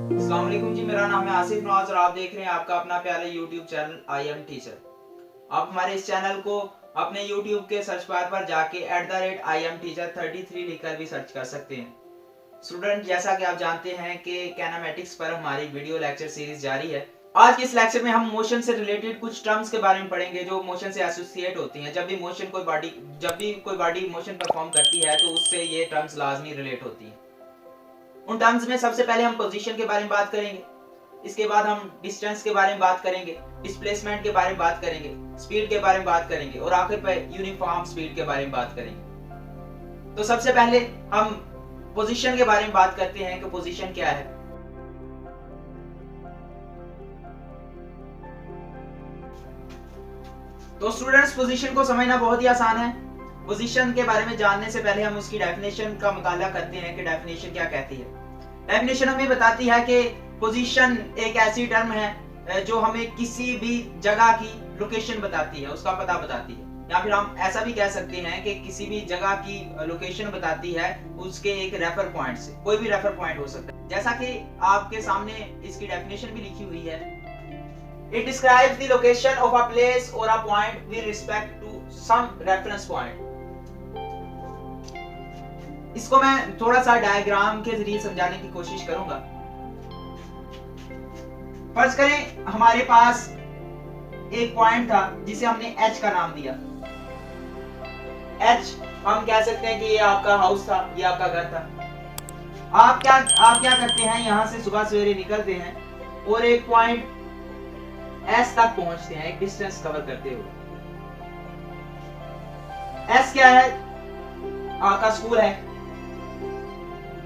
अस्सलाम वालेकुम जी, मेरा नाम है आसिफ नवाज और आप देख रहे हैं आपका अपना प्यारा YouTube channel I am teacher. आप हमारे इस चैनल को अपने यूट्यूब के सर्च बार पर जाके @IMTeacher33 लिखकर भी सर्च कर सकते हैं। स्टूडेंट, जैसा कि आप जानते हैं कि कैनामेटिक्स पर हमारी वीडियो लेक्चर सीरीज जारी है। आज के इस लेक्चर में हम मोशन से रिलेटेड कुछ टर्म्स के बारे में पढ़ेंगे जो मोशन से एसोसिएट होती हैं। जब भी कोई बॉडी मोशन परफॉर्म करती है तो उससे ये टर्म्स लाजमी रिलेट होती हैं। उन टर्म्स में सबसे पहले हम पोजीशन के बारे में बात करेंगे, इसके बाद हम डिस्टेंस के बारे में बात करेंगे, डिस्प्लेसमेंट के बारे में बात करेंगे, स्पीड के बारे में बात करेंगे और आखिर पर यूनिफॉर्म स्पीड के बारे में बात करेंगे। तो सबसे पहले हम पोजीशन के बारे में बात करते हैं कि पोजीशन क्या है। तो स्टूडेंट्स, पोजीशन को समझना बहुत ही आसान है। पोजीशन के बारे में जानने से पहले हम उसकी डेफिनेशन का मुताला करते हैं कि डेफिनेशन क्या कहती है। डेफिनेशन हमें बताती है कि पोजीशन एक ऐसी टर्म है जो हमें किसी भी जगह की लोकेशन बताती है, उसका पता बताती है, या फिर हम ऐसा भी कह सकते हैं कि किसी भी जगह की लोकेशन बताती है उसके एक रेफर पॉइंट से। कोई भी रेफर पॉइंट हो सकता है, जैसा कि आपके सामने इसकी डेफिनेशन भी लिखी हुई है। It describes the location of a place or a point with respect to some reference point. इसको मैं थोड़ा सा डायग्राम के जरिए समझाने की कोशिश करूंगा। फर्ज करें हमारे पास एक पॉइंट था जिसे हमने H का नाम दिया। H हम कह सकते हैं कि ये आपका हाउस था, ये आपका घर था। आप क्या करते हैं, यहां से सुबह सवेरे निकलते हैं और एक पॉइंट S तक पहुंचते हैं, एक डिस्टेंस कवर करते हुए। S क्या है? आपका स्कूल है।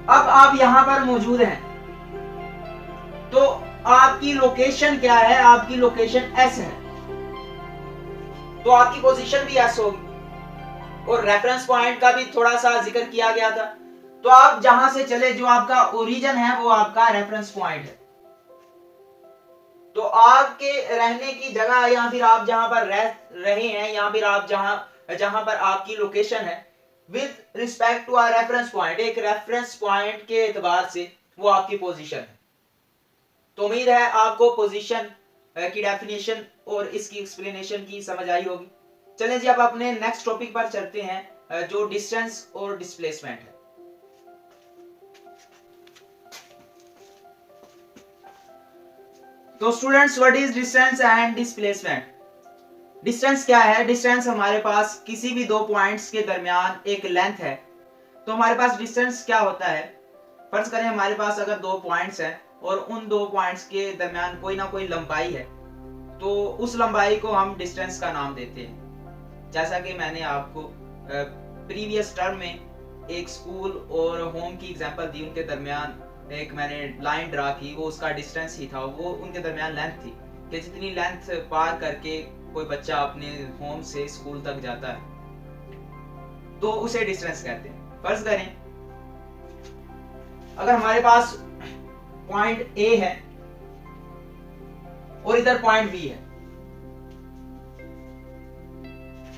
अब आप यहां पर मौजूद हैं तो आपकी लोकेशन क्या है? आपकी लोकेशन S है, तो आपकी पोजीशन भी S होगी। और रेफरेंस पॉइंट का भी थोड़ा सा जिक्र किया गया था। तो आप जहां से चले, जो आपका ओरिजिन है वो आपका रेफरेंस पॉइंट है। तो आपके रहने की जगह या फिर आप जहां पर रहे हैं या फिर आप जहां पर आपकी लोकेशन है, with respect to a reference point, एक रेफरेंस पॉइंट के एतबार से वो आपकी पोजीशन है। तो उम्मीद है आपको पोजीशन की डेफिनेशन और इसकी एक्सप्लेनेशन की समझ आई होगी। चलें जी, अब अपने नेक्स्ट टॉपिक पर चलते हैं जो डिस्टेंस और डिस्प्लेसमेंट है। तो students, what is distance and displacement? Distance क्या है? डिस्टेंस हमारे पास किसी भी दो पॉइंट्स के दरमियान एक लेंथ है। तो हमारे पास डिस्टेंस क्या होता है? फर्ज करें हमारे पास अगर दो पॉइंट्स हैं और उन दो पॉइंट्स के दरमियान कोई ना कोई लंबाई है, तो उस लंबाई को हम डिस्टेंस का नाम देते हैं। जैसा कि मैंने आपको प्रीवियस टर्म में एक स्कूल और होम की एग्जांपल दी, उनके दरमियान एक मैंने लाइन ड्रा की, वो उसका डिस्टेंस ही था, वो उनके दरमियान लेंथ थी कि जितनी लेंथ पार करके कोई बच्चा अपने होम से स्कूल तक जाता है तो उसे डिस्टेंस कहते हैं। फर्ज करें अगर हमारे पास पॉइंट ए है और इधर पॉइंट बी है,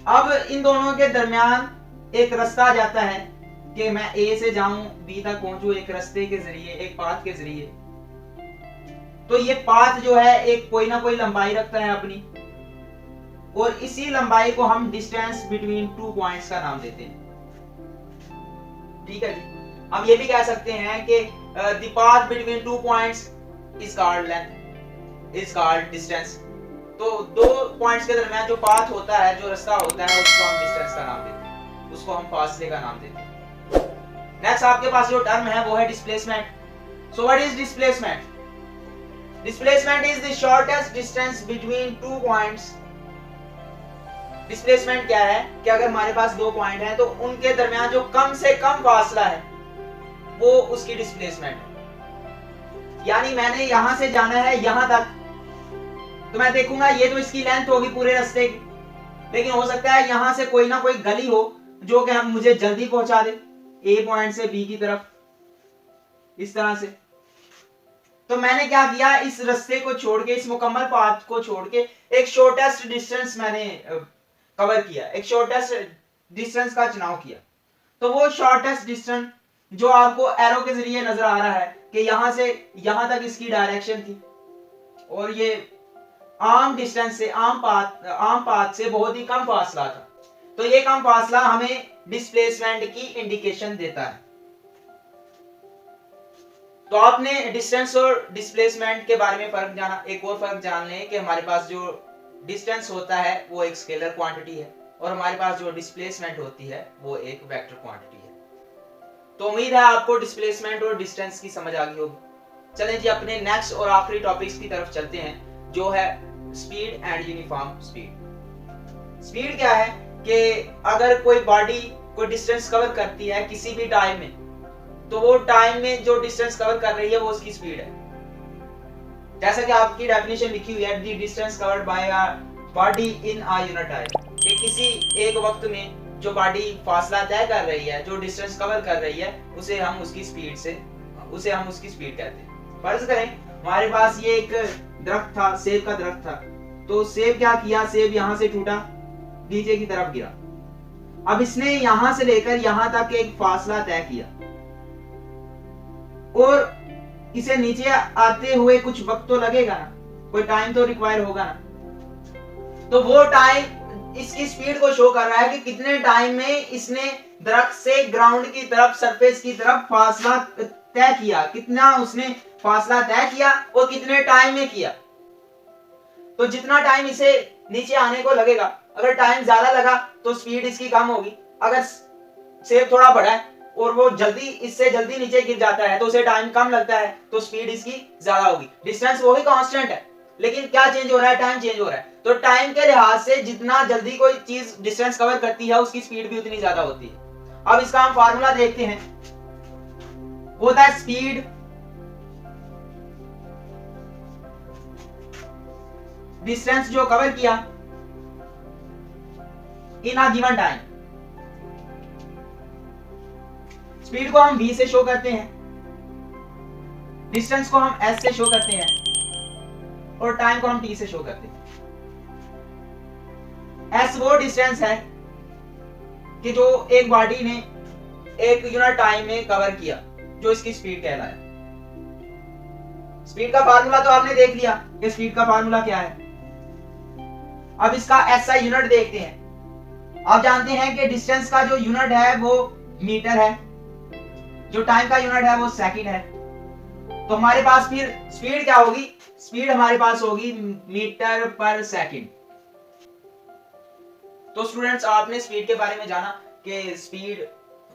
अब इन दोनों के दरमियान एक रास्ता जाता है कि मैं ए से जाऊं बी तक पहुंचूं एक रास्ते के जरिए, एक पाथ के जरिए। तो ये पाथ जो है एक कोई ना कोई लंबाई रखता है अपनी, और इसी लंबाई को हम डिस्टेंस बिटवीन टू पॉइंट्स का नाम देते हैं। ठीक है जी। हम ये भी कह सकते हैं कि the path between two points is called length, is called distance. तो दो पॉइंट्स के दरमियान जो पाथ होता है, जो रास्ता होता है, उसको हम डिस्टेंस का नाम देते हैं, उसको हम फासले का नाम देते हैं। नेक्स्ट आपके पास जो टर्म है वो है displacement. So what is displacement? Displacement is the shortest distance between two points. Displacement क्या है कि अगर हमारे पास दो पॉइंट हैं तो उनके दरमियान जो कम से कम फासला है वो उसकी डिस्प्लेसमेंट है। यानी मैंने यहां से जाना है यहां तक, तो मैं देखूंगा ये तो इसकी लेंथ होगी पूरे रास्ते की, लेकिन हो सकता है यहां से कोई ना कोई गली हो जो कि हम मुझे जल्दी पहुंचा दे ए पॉइंट से बी की तरफ, इस तरह से। तो मैंने क्या किया, इस रास्ते को छोड़ के, इस मुकम्मल पाथ को छोड़ के एक शॉर्टेस्ट डिस्टेंस मैंने कवर किया, एक शॉर्टेस्ट डिस्टेंस का चुनाव किया। तो वो शॉर्टेस्ट डिस्टेंस जो आपको एरो के जरिए नजर आ रहा है कि यहां से यहां तक इसकी डायरेक्शन थी और ये आम डिस्टेंस से आम पाथ से बहुत ही कम फासला था। तो ये कम फासला हमें डिस्प्लेसमेंट की इंडिकेशन देता है। तो आपने डिस्टेंस और डिस्प्लेसमेंट के बारे में फर्क जाना। एक और फर्क जान लें कि हमारे पास जो डिस्टेंस होता है वो एक स्केलर क्वांटिटी है और हमारे पास जो डिस्प्लेसमेंट होती है वो एक वेक्टर क्वांटिटी है। तो उम्मीद है आपको डिस्प्लेसमेंट और डिस्टेंस की समझ आ गई होगी। चलें जी अपने नेक्स्ट और आखिरी टॉपिक्स की तरफ चलते हैं, जो है speed and uniform speed. Speed क्या है कि अगर कोई बॉडी कोई डिस्टेंस कवर करती है किसी भी टाइम में, तो वो टाइम में जो डिस्टेंस कवर कर रही है वो उसकी स्पीड है। जैसा कि आपकी डेफिनेशन लिखी हुई है, दी distance covered by a body in a unit time, कि किसी एक वक्त में जो बॉडी फासला तय कर रही है, जो डिस्टेंस कवर कर रही है, उसे हम उसकी स्पीड कहते हैं। फर्ज करें हमारे पास ये एक दरख्त था, सेब का दरख्त था। तो सेब क्या किया, सेब यहां से टूटा, नीचे की तरफ गिरा। अब इसने यहां से लेकर यहां तक एक फासला तय किया और इसे नीचे आते हुए कुछ वक्त तो लगेगा ना, कोई टाइम तो रिक्वायर होगा ना। तो वो टाइम इसकी स्पीड को शो कर रहा है कि कितने टाइम में इसने दरख्त से ग्राउंड की तरफ, सरफेस की तरफ फासला तय किया, कितना उसने फासला तय किया और कितने टाइम में किया। तो जितना टाइम इसे नीचे आने को लगेगा, अगर टाइम ज्यादा लगा तो स्पीड इसकी कम होगी। अगर सेब थोड़ा बड़ा है और वो इससे जल्दी नीचे गिर जाता है तो उसे टाइम कम लगता है, तो स्पीड इसकी ज्यादा होगी। डिस्टेंस वही कांस्टेंट है, लेकिन क्या चेंज हो रहा है, टाइम चेंज हो रहा है। तो टाइम के लिहाज से जितना जल्दी कोई चीज डिस्टेंस कवर करती है उसकी स्पीड भी उतनी ज्यादा होती है। अब इसका हम फार्मूला देखते हैं, होता है स्पीड डिस्टेंस जो कवर किया इन अ गिवन टाइम। स्पीड को हम v से शो करते हैं, डिस्टेंस को हम s से शो करते हैं और टाइम को हम t से शो करते हैं। s वो डिस्टेंस है कि जो एक बॉडी ने एक यूनिट टाइम में कवर किया, जो इसकी स्पीड कहलाया। स्पीड का फार्मूला तो आपने देख लिया कि स्पीड का फार्मूला क्या है। अब इसका SI यूनिट देखते हैं। आप जानते हैं कि डिस्टेंस का जो यूनिट है वो मीटर है, जो टाइम का यूनिट है वो सेकंड है। तो हमारे पास फिर स्पीड क्या होगी, स्पीड हमारे पास होगी मीटर पर सेकंड। तो स्टूडेंट्स आपने स्पीड के बारे में जाना कि स्पीड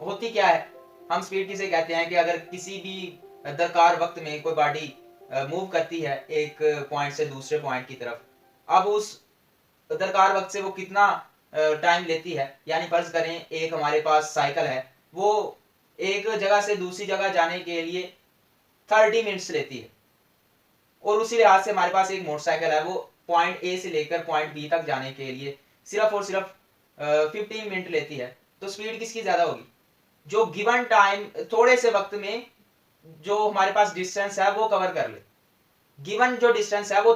होती क्या है। हम स्पीड किसे कहते हैं कि अगर किसी भी दरकार वक्त में कोई बॉडी मूव करती है एक पॉइंट से दूसरे पॉइंट की तरफ, अब उस दरकार वक्त से वो कितना टाइम लेती है। यानी फर्ज करें एक हमारे पास साइकिल है, वो एक जगह से दूसरी जगह जाने के लिए 30 मिनट्स लेती है, और उसी लिहाज से हमारे पास एक मोटरसाइकिल है, वो पॉइंट ए से लेकर पॉइंट बी तक जाने के लिए सिर्फ और सिर्फ 15 मिनट लेती है। तो स्पीड किसकी ज्यादा होगी, जो गिवन टाइम थोड़े से वक्त में जो हमारे पास डिस्टेंस है वो कवर कर ले। गिवन जो डिस्टेंस है वो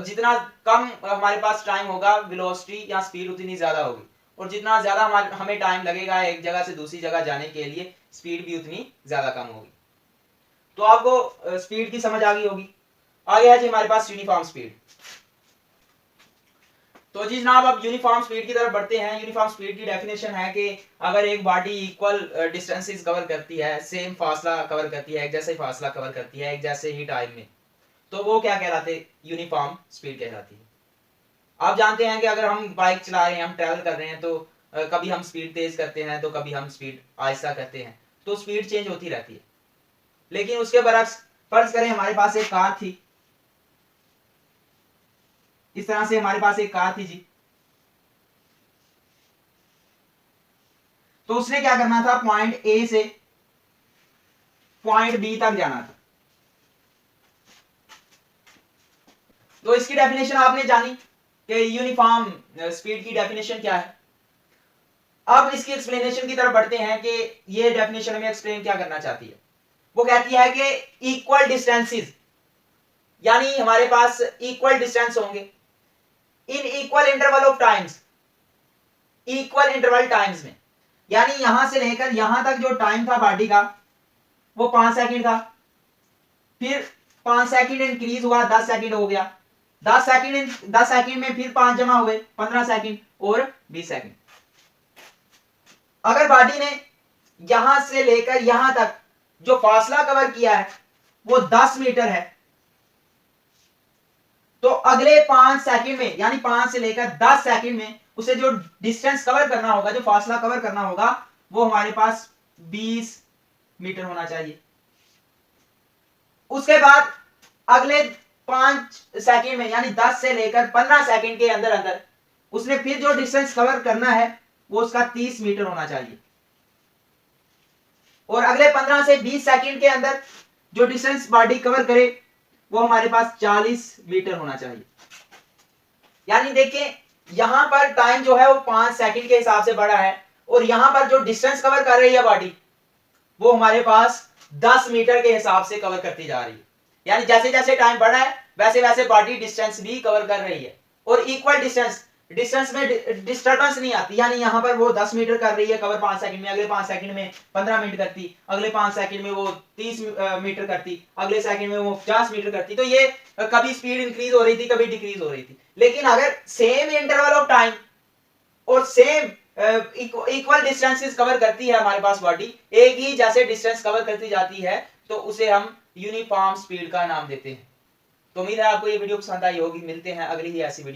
जितना कम हमारे पास टाइम होगा, वेलोसिटी या स्पीड उतनी ज्यादा होगी, और जितना ज्यादा हमें टाइम लगेगा एक जगह से दूसरी जगह जाने के लिए, स्पीड भी उतनी ज्यादा कम होगी। तो आपको स्पीड की समझ आ गई होगी। आगे है जी हमारे पास यूनिफॉर्म स्पीड। तो जी जनाब अब यूनिफॉर्म स्पीड की तरफ बढ़ते हैं। यूनिफॉर्म स्पीड की डेफिनेशन है कि अगर एक बॉडी इक्वल डिस्टेंसेस कवर करती है, सेम फासला कवर करती है, एक जैसे फासला कवर करती है एक जैसे ही टाइम में, तो वो क्या कहलाते हैं, यूनिफॉर्म स्पीड कहलाती है। आप जानते हैं कि अगर हम बाइक चला रहे हैं, हम ट्रैवल कर रहे हैं, तो कभी हम स्पीड तेज करते हैं तो कभी हम स्पीड आहिस्ता करते हैं, तो स्पीड चेंज होती रहती है। लेकिन उसके बरक्स फर्ज करें हमारे पास एक कार थी, इस तरह से हमारे पास एक कार थी जी। तो उसने क्या करना था, पॉइंट ए से पॉइंट बी तक जाना था। तो इसकी डेफिनेशन आपने जानी कि यूनिफॉर्म स्पीड की डेफिनेशन क्या है। अब इसकी एक्सप्लेनेशन की तरफ बढ़ते हैं कि ये डेफिनेशन हमें एक्सप्लेन क्या करना चाहती है। वो कहती है कि इक्वल डिस्टेंसेस, यानी हमारे पास इक्वल डिस्टेंस होंगे in equal interval of times, equal interval times में। यानी यहां से लेकर यहां तक जो टाइम था बॉडी का वो 5 सेकंड था, फिर 5 सेकंड इंक्रीज हुआ, 10 सेकंड हो गया, 10 सेकंड में फिर 5 जमा हुए, 15 सेकंड और 20 सेकंड। अगर बॉडी ने यहां से लेकर यहां तक जो फासला कवर किया है वो 10 मीटर है, तो अगले 5 सेकंड में यानी 5 से लेकर 10 सेकंड में उसे जो डिस्टेंस कवर करना होगा, जो फासला कवर करना होगा, वो हमारे पास 20 मीटर होना चाहिए। उसके बाद अगले 5 सेकंड में यानी 10 से लेकर 15 सेकंड के अंदर अंदर उसने फिर जो डिस्टेंस कवर करना है वो उसका 30 मीटर होना चाहिए। और अगले 15 से 20 सेकंड के अंदर जो डिस्टेंस बॉडी कवर करे वो हमारे पास 40 मीटर होना चाहिए। यानी देखिए यहां पर टाइम जो है वो 5 सेकंड के हिसाब से बढ़ा है, और यहां पर जो डिस्टेंस कवर कर रही है बॉडी वो हमारे पास 10 मीटर के हिसाब से कवर करती जा रही है। यानी जैसे जैसे टाइम बढ़ा है वैसे वैसे बॉडी डिस्टेंस भी कवर कर रही है, और इक्वल डिस्टेंस में डिस्टर्बेंस नहीं आती। यानी यहां पर वो 10 मीटर कर रही है कवर 5 सेकंड में, अगले 5 सेकंड में 15 मिनट करती, अगले 5 सेकंड में वो 30 मीटर करती, अगले सेकंड में वो 50 मीटर करती। तो ये कभी स्पीड इंक्रीज हो रही थी, कभी डिक्रीज हो रही थी। लेकिन अगर सेम इंटरवल ऑफ टाइम और सेम इक्वल डिस्टेंसेस कवर करती है हमारे पास बॉडी, एक ही जैसे डिस्टेंस कवर करती जाती है, तो उसे हम यूनिफॉर्म स्पीड का नाम देते हैं। तो उम्मीद है आपको ये वीडियो पसंद आई होगी। मिलते हैं अगली ही ऐसी वीडियो।